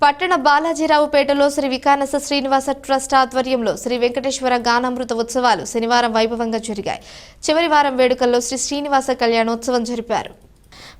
పట్టణ బాలాజీరావుపేటలో శ్రీ వికానస శ్రీనివాస ట్రస్ట్ ఆధ్వర్యంలో శ్రీ వెంకటేశ్వర గానామృత ఉత్సవాలు శనివారం వైభవంగా జరిగాయి. చివరి వారం వేడుకల్లో శ్రీ శ్రీనివాస కళ్యాణోత్సవం జరిపారు.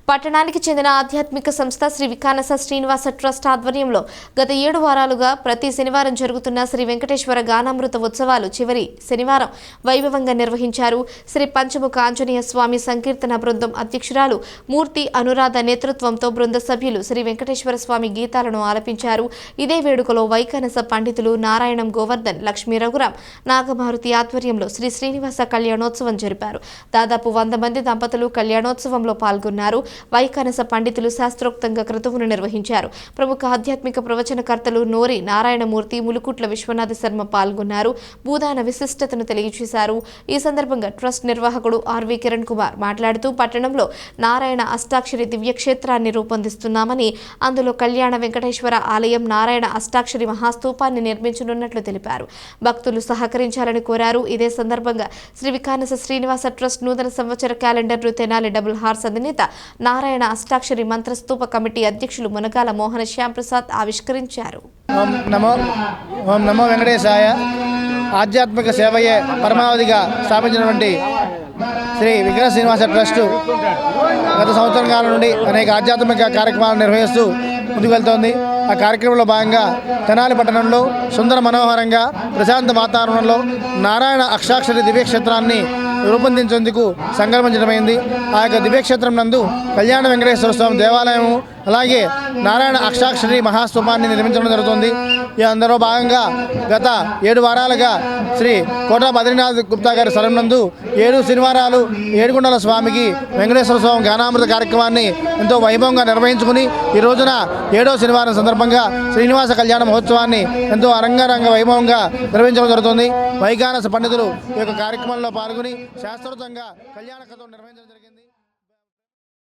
పట్టణానికి చెందిన ఆధ్యాత్మిక సంస్థ శ్రీ వికానస శ్రీనివాస ట్రస్ట్ ఆధ్వర్యంలో గత 7 వారాలుగా ప్రతి శనివారం జరుగుతున్న శ్రీ వెంకటేశ్వర గానామృత ఉత్సవాలు చివరి శనివారం వైభవంగా నిర్వహించారు. శ్రీ పంచముఖ ఆంజనేయ స్వామి సంకీర్తన బృందం అధ్యక్షురాలు మూర్తి అనురాధ నేతృత్వంతో బృంద సభ్యులు శ్రీ వెంకటేశ్వర స్వామి గీతాలను ఆలపించారు. ఇదే వేడుకలో వైకానస పండితులు నారాయణం గోవర్ధన్, లక్ష్మీ రఘురాం, నాగమారుతి ఆధ్వర్యంలో శ్రీ శ్రీనివాస కళ్యాణోత్సవం జరిపారు. దాదాపు 100 మంది దంపతులు కళ్యాణోత్సవంలో పాల్గొన్నారు. వైకానస పండితులు శాస్త్రోక్తంగా క్రతువును నిర్వహించారు. ప్రముఖ ఆధ్యాత్మిక ప్రవచనకర్తలు నోరి నారాయణమూర్తి, ములుకుట్ల విశ్వనాథ శర్మ పాల్గొన్నారు. భూదాన విశిష్టతను తెలియజేశారు. ఈ సందర్భంగా ట్రస్ట్ నిర్వాహకుడు ఆర్వి కిరణ్ కుమార్ మాట్లాడుతూ పట్టణంలో నారాయణ అష్టాక్షరి దివ్యక్షేత్రాన్ని రూపొందిస్తున్నామని, అందులో కళ్యాణ వెంకటేశ్వర ఆలయం, నారాయణ అష్టాక్షరి మహాస్తూపాన్ని నిర్మించనున్నట్లు తెలిపారు. భక్తులు సహకరించాలని కోరారు. ఇదే సందర్భంగా శ్రీ వికానస శ్రీనివాస ట్రస్ట్ నూతన సంవత్సర క్యాలెండర్ను తెనాలి డబుల్ హార్స్ అధినేత నారాయణ అష్టాక్షరి మంత్రస్తూప కమిటీ అధ్యక్షులు మునగాల మోహన శ్యామ్ ప్రసాద్ ఆవిష్కరించారు. ఓం నమో వెంకటేశాయ. ఆధ్యాత్మిక సేవయే పరమావధిగా స్థాపించినటువంటి శ్రీ వికానస శ్రీనివాస ట్రస్టు గత సంవత్సరం కాలం నుండి అనేక ఆధ్యాత్మిక కార్యక్రమాలు నిర్వహిస్తూ ముందుకు వెళ్తోంది. ఆ కార్యక్రమంలో భాగంగా తెనాలి పట్టణంలో సుందర మనోహరంగా ప్రశాంత వాతావరణంలో నారాయణ అష్టాక్షరి దివ్యక్షేత్రాన్ని రూపొందించేందుకు సంకల్పించడమైంది. ఆ యొక్క దివ్యక్షేత్రం నందు కళ్యాణ వెంకటేశ్వర స్వామి దేవాలయము, అలాగే నారాయణ అష్టాక్షరి మహాస్తూపాన్ని నిర్మించడం జరుగుతుంది. అందులో భాగంగా గత 7 వారాలుగా శ్రీ కోట బద్రీనాథ్ గుప్తా గారి స్థలం నందు 7 శనివారాలు ఏడుకొండల స్వామికి వెంకటేశ్వర స్వామి గానామృత కార్యక్రమాన్ని ఎంతో వైభవంగా నిర్వహించుకుని ఈ రోజున 7వ శనివారం సందర్భంగా శ్రీనివాస కళ్యాణ మహోత్సవాన్ని ఎంతో రంగ వైభవంగా నిర్వహించడం జరుగుతుంది. వైకానస పండితులు ఈ యొక్క కార్యక్రమంలో పాల్గొని శాస్త్రోక్తంగా కళ్యాణ కథను నిర్వహించడం జరిగింది.